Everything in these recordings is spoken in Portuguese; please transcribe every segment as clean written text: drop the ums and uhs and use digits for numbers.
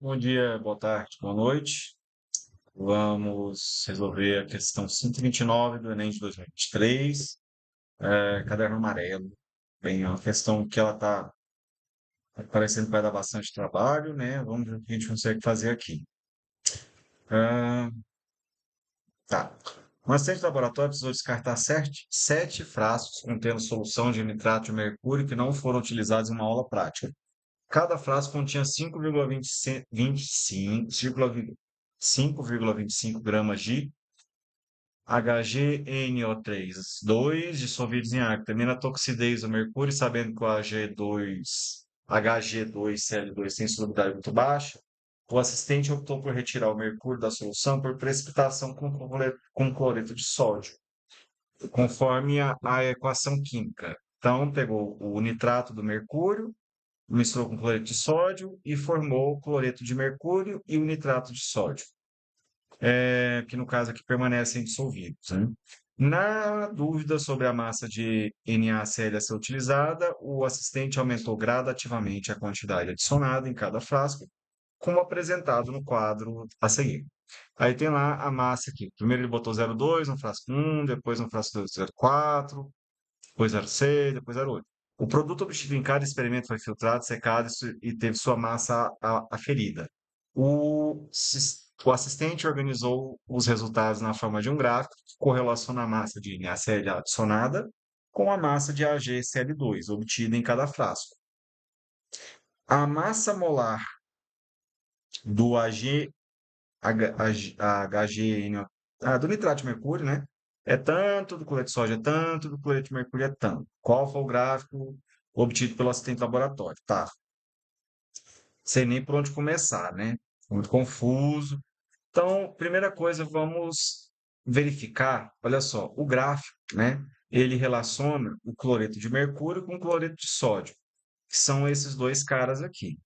Bom dia, boa tarde, boa noite. Vamos resolver a questão 129 do Enem de 2023, caderno amarelo. Bem, é uma questão que ela está parecendo que vai dar bastante trabalho, né? Vamos ver o que a gente consegue fazer aqui. Ah, tá. Um assistente de laboratório precisou descartar sete frascos contendo solução de nitrato de mercúrio que não foram utilizados em uma aula prática. Cada frasco continha 5,25 gramas de HgNO3, 2 dissolvidos em água. Determina a toxidez do mercúrio, sabendo que o Hg2Cl2 tem solubilidade muito baixa. O assistente optou por retirar o mercúrio da solução por precipitação com cloreto de sódio, conforme a equação química. Então, pegou o nitrato do mercúrio, misturou com cloreto de sódio e formou o cloreto de mercúrio e o nitrato de sódio, que no caso aqui permanecem dissolvidos, né? Na dúvida sobre a massa de NaCl a ser utilizada, o assistente aumentou gradativamente a quantidade adicionada em cada frasco, como apresentado no quadro a seguir. Aí tem lá a massa aqui. Primeiro ele botou 0,2 no frasco 1, depois no frasco 2, 0,4, depois 0,6, depois 0,8. O produto obtido em cada experimento foi filtrado, secado e teve sua massa aferida. O assistente organizou os resultados na forma de um gráfico que correlaciona a massa de NaCl adicionada com a massa de AgCl2 obtida em cada frasco. A massa molar do HGN, do nitrato de mercúrio, né? É tanto do cloreto de sódio, é tanto do cloreto de mercúrio, é tanto. Qual foi o gráfico obtido pelo assistente de laboratório? Tá, sei nem por onde começar, né? Muito confuso. Então, primeira coisa, vamos verificar, olha só, o gráfico, né? Ele relaciona o cloreto de mercúrio com o cloreto de sódio, que são esses dois caras aqui.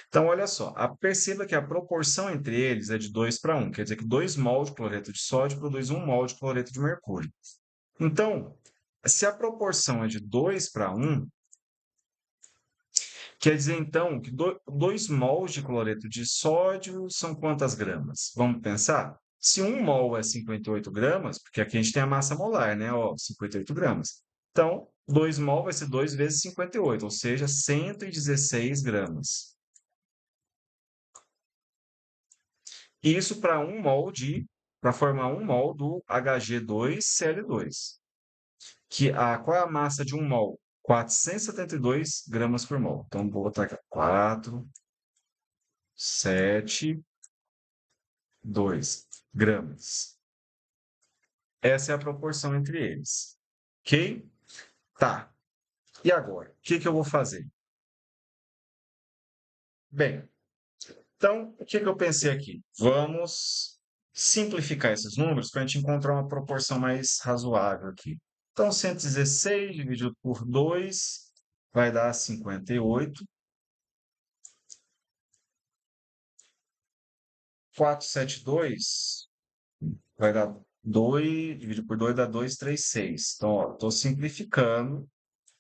Então, olha só, perceba que a proporção entre eles é de 2 para 1, quer dizer que 2 mol de cloreto de sódio produz 1 mol de cloreto de mercúrio. Então, se a proporção é de 2 para 1, quer dizer então que 2 mols de cloreto de sódio são quantas gramas? Vamos pensar? Se 1 mol é 58 gramas, porque aqui a gente tem a massa molar, né? Ó, 58 gramas. Então, 2 mol vai ser 2 vezes 58, ou seja, 116 gramas. Isso para para formar 1 mol do Hg2Cl2. Qual é a massa de 1 mol? 472 gramas por mol. Então, vou botar aqui 4, 7, 2 gramas. Essa é a proporção entre eles. Ok? Tá. E agora? O que eu vou fazer? Bem, então, o que eu pensei aqui? Vamos simplificar esses números para a gente encontrar uma proporção mais razoável aqui. Então, 116 dividido por 2 vai dar 58. 472 vai dar 2, dividido por 2 dá 236. Então, ó, estou simplificando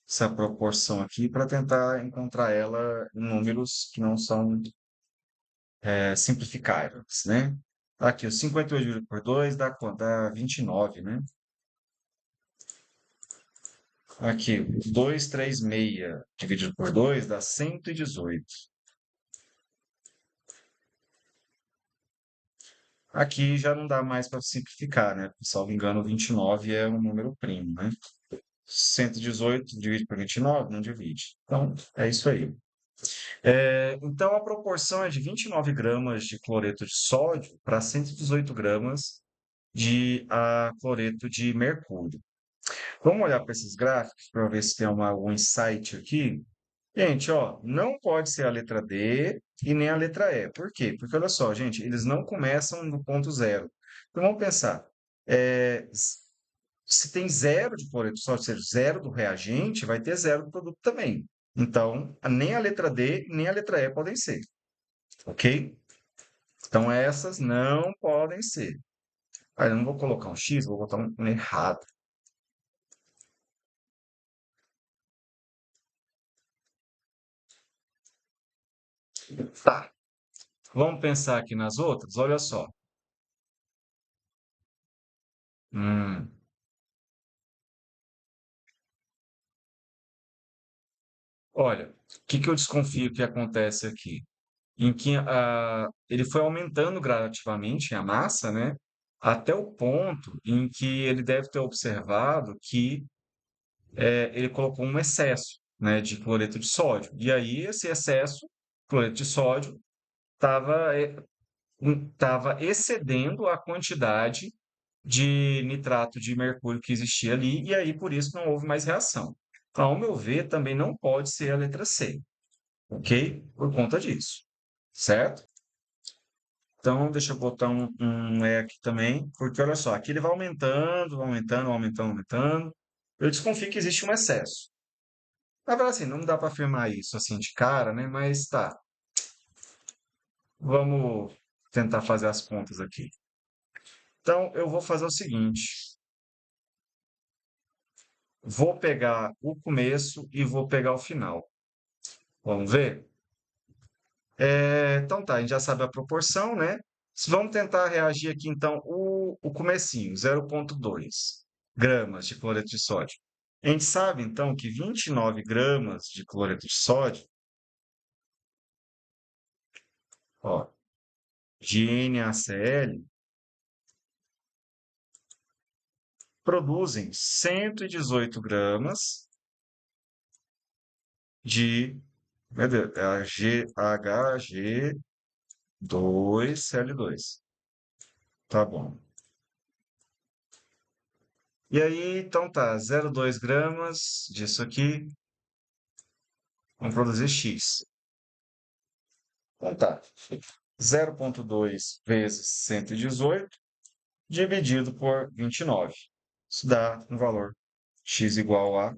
essa proporção aqui para tentar encontrar ela em números que não são simplificáveis, né? Aqui, o 58 dividido por 2 dá quanto? Dá 29, né? Aqui, 236 dividido por 2 dá 118. Aqui já não dá mais para simplificar, né? Salvo engano, 29 é um número primo, né? 118 divide por 29? Não divide. Então, é isso aí. Então, a proporção é de 29 gramas de cloreto de sódio para 118 gramas de cloreto de mercúrio. Vamos olhar para esses gráficos para ver se tem algum insight aqui. Gente, ó, não pode ser a letra D e nem a letra E. Por quê? Porque olha só, gente, eles não começam no ponto zero. Então vamos pensar. Se tem zero de cloreto de sódio, ou seja, zero do reagente, vai ter zero do produto também. Então, nem a letra D nem a letra E podem ser. Ok? Então, essas não podem ser. Ah, eu não vou colocar um X, vou botar um errado. Tá. Vamos pensar aqui nas outras? Olha só. Hum, olha, o que que eu desconfio que acontece aqui? Em que ele foi aumentando gradativamente a massa, né? Até o ponto em que ele deve ter observado que ele colocou um excesso, né, de cloreto de sódio. E aí esse excesso, cloreto de sódio, estava estava excedendo a quantidade de nitrato de mercúrio que existia ali, e aí por isso não houve mais reação. Então, ao meu ver, também não pode ser a letra C, ok? Por conta disso, certo? Então, deixa eu botar um E aqui também, porque olha só, aqui ele vai aumentando, aumentando, aumentando, aumentando. Eu desconfio que existe um excesso. Na verdade, assim, não dá para afirmar isso assim de cara, né? Mas tá, vamos tentar fazer as contas aqui. Então, eu vou fazer o seguinte: vou pegar o começo e vou pegar o final. Vamos ver? Então tá, a gente já sabe a proporção, né? Vamos tentar reagir aqui, então, o comecinho, 0,2 gramas de cloreto de sódio. A gente sabe, então, que 29 gramas de cloreto de sódio, ó, de NaCl, produzem 118 gramas de, meu Deus, é a GHG2Cl2. Tá bom. E aí, então tá, 0,2 gramas disso aqui, vamos produzir X. Então tá, 0,2 vezes 118 dividido por 29. Isso dá um valor X igual a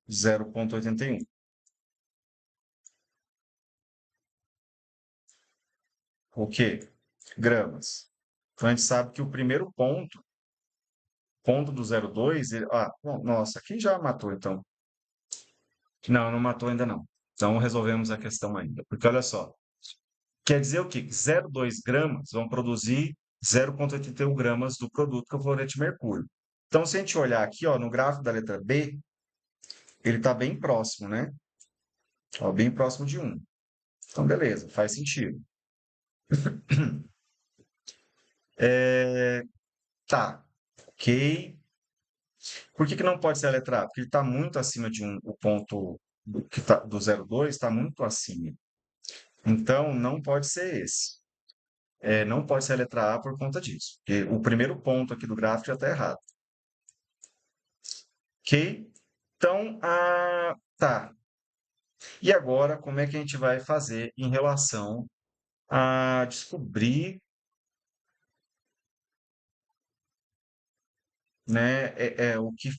0,81. O quê? Gramas. Então a gente sabe que o primeiro ponto, ponto do 0,2, bom, nossa, aqui já matou então. Não, não matou ainda não. Então resolvemos a questão ainda. Porque olha só, quer dizer o quê? 0,2 gramas vão produzir 0,81 gramas do produto que é o fluoreto de mercúrio. Então, se a gente olhar aqui, ó, no gráfico da letra B, ele está bem próximo, né? Ó, bem próximo de 1. Então, beleza, faz sentido. É, tá, ok. Por que que não pode ser a letra A? Porque ele está muito acima de 1, o ponto do 0,2 está muito acima. Então, não pode ser esse. Não pode ser a letra A por conta disso. Porque o primeiro ponto aqui do gráfico já está errado. Ok? Então, tá. E agora, como é que a gente vai fazer em relação a descobrir, né,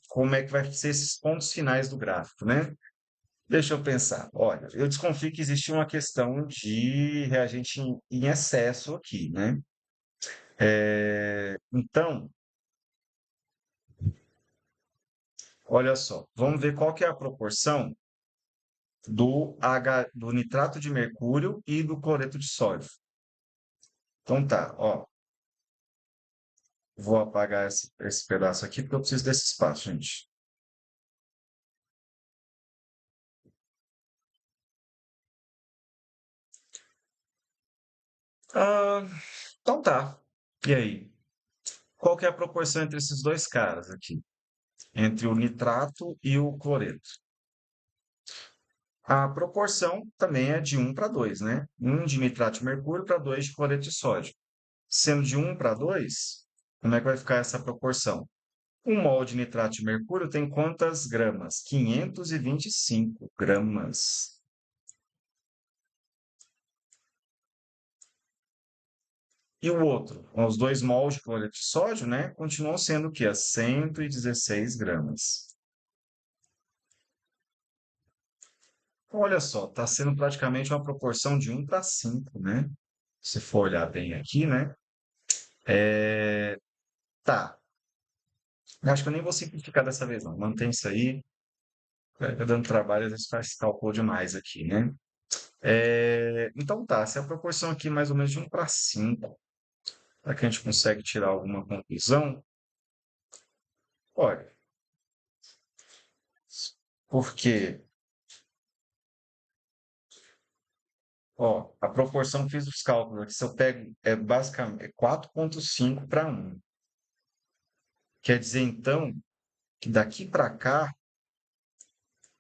como é que vai ser esses pontos finais do gráfico, né? Deixa eu pensar. Olha, eu desconfio que existe uma questão de reagente em excesso aqui, né? Então, olha só, vamos ver qual que é a proporção do nitrato de mercúrio e do cloreto de sódio. Então tá, ó, vou apagar esse pedaço aqui porque eu preciso desse espaço, gente. Ah, então tá. E aí? Qual que é a proporção entre esses dois caras aqui? Entre o nitrato e o cloreto? A proporção também é de 1 para 2, né? 1 de nitrato de mercúrio para 2 de cloreto de sódio. Sendo de 1 para 2, como é que vai ficar essa proporção? 1 mol de nitrato de mercúrio tem quantas gramas? 525 gramas. E o outro, com os 2 mols de cloreto de sódio, né? Continuam sendo o quê? 116 gramas. Olha só, está sendo praticamente uma proporção de 1 para 5, né? Se for olhar bem aqui, né? Tá. Acho que eu nem vou simplificar dessa vez, não. Mantém isso aí. Vai dando trabalho, às vezes faz cálculo demais aqui, né? Então tá, se a proporção aqui é mais ou menos de 1/5, será que a gente consegue tirar alguma conclusão? Olha, porque, ó, a proporção, fiz os cálculos aqui, se eu pego, basicamente 4,5/1. Quer dizer, então, que daqui para cá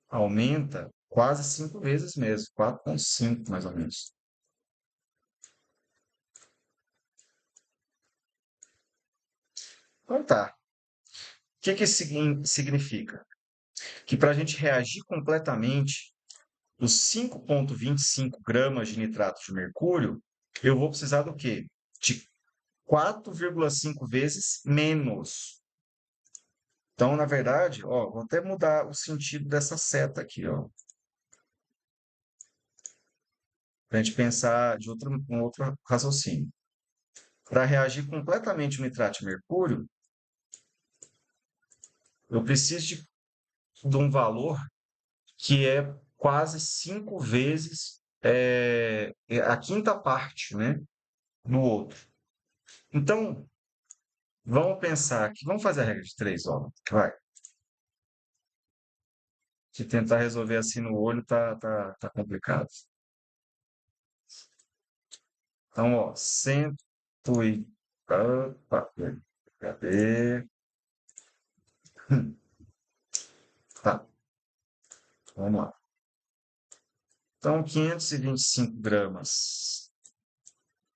aumenta quase 5 vezes mesmo, 4,5 mais ou menos. Então tá. O que que isso significa? Que para a gente reagir completamente, os 5,25 gramas de nitrato de mercúrio, eu vou precisar do quê? De 4,5 vezes menos. Então, na verdade, ó, vou até mudar o sentido dessa seta aqui, ó, para a gente pensar de um outro raciocínio. Para reagir completamente o nitrato de mercúrio, eu preciso de um valor que é quase 5 vezes a quinta parte, né, do outro. Então, vamos pensar aqui, vamos fazer a regra de 3, ó, vai. Se tentar resolver assim no olho, tá complicado. Então, ó, 100 e... Opa, cadê? Tá, vamos lá. Então, 525 gramas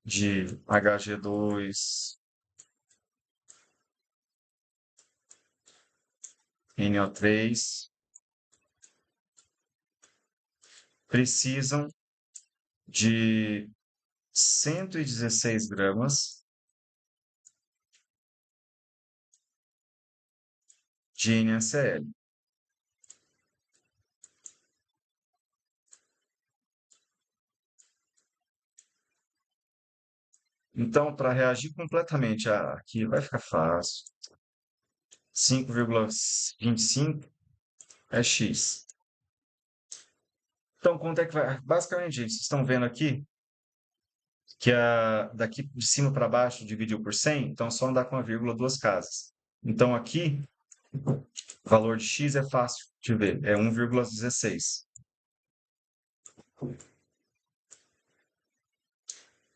de Hg2, NO3 precisam de 116 gramas de NaCl. Então, para reagir completamente aqui, vai ficar fácil. 5,25 é X. Então, quanto é que vai? Basicamente, gente, vocês estão vendo aqui que daqui de cima para baixo dividiu por 100, então só andar com a vírgula duas casas. Então, aqui, o valor de X é fácil de ver, é 1,16.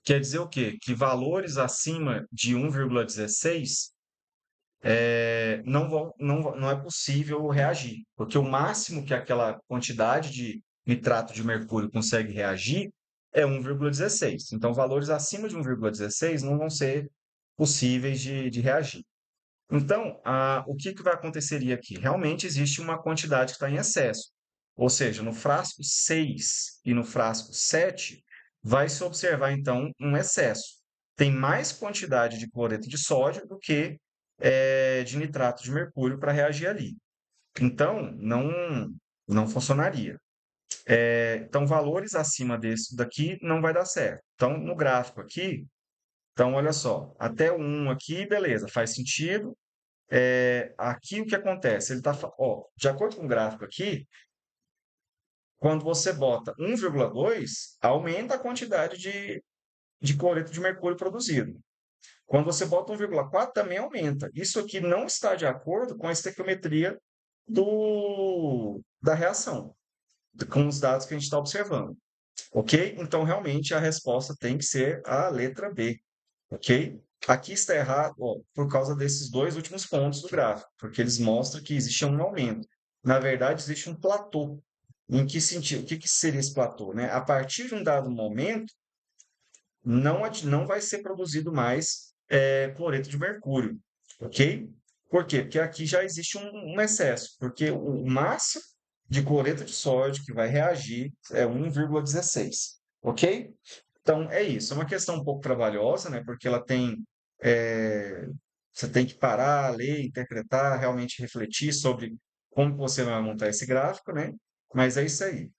Quer dizer o quê? Que valores acima de 1,16 não é possível reagir, porque o máximo que aquela quantidade de nitrato de mercúrio consegue reagir é 1,16. Então, valores acima de 1,16 não vão ser possíveis de reagir. Então, o que vai aconteceria aqui? Realmente existe uma quantidade que está em excesso. Ou seja, no frasco 6 e no frasco 7, vai se observar, então, um excesso. Tem mais quantidade de cloreto de sódio do que de nitrato de mercúrio para reagir ali. Então, não funcionaria. Então, valores acima desse daqui não vai dar certo. Então, no gráfico aqui, então, olha só, até o 1 aqui, beleza, faz sentido. Aqui o que acontece? Ele está, de acordo com o gráfico aqui, quando você bota 1,2, aumenta a quantidade de cloreto de mercúrio produzido. Quando você bota 1,4, também aumenta. Isso aqui não está de acordo com a estequiometria da reação, com os dados que a gente está observando. Ok? Então, realmente, a resposta tem que ser a letra B. Ok? Aqui está errado, ó, por causa desses dois últimos pontos do gráfico, porque eles mostram que existe um aumento. Na verdade, existe um platô. Em que sentido? O que que seria esse platô, né? A partir de um dado momento, não vai ser produzido mais cloreto de mercúrio, ok? Por quê? Porque aqui já existe um excesso, porque o máximo de cloreto de sódio que vai reagir é 1,16, ok? Então, é isso. É uma questão um pouco trabalhosa, né? Porque ela tem. é, Você tem que parar, ler, interpretar, realmente refletir sobre como você vai montar esse gráfico, né? Mas é isso aí.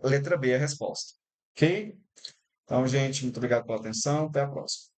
Letra B é a resposta. Ok? Então, gente, muito obrigado pela atenção. Até a próxima.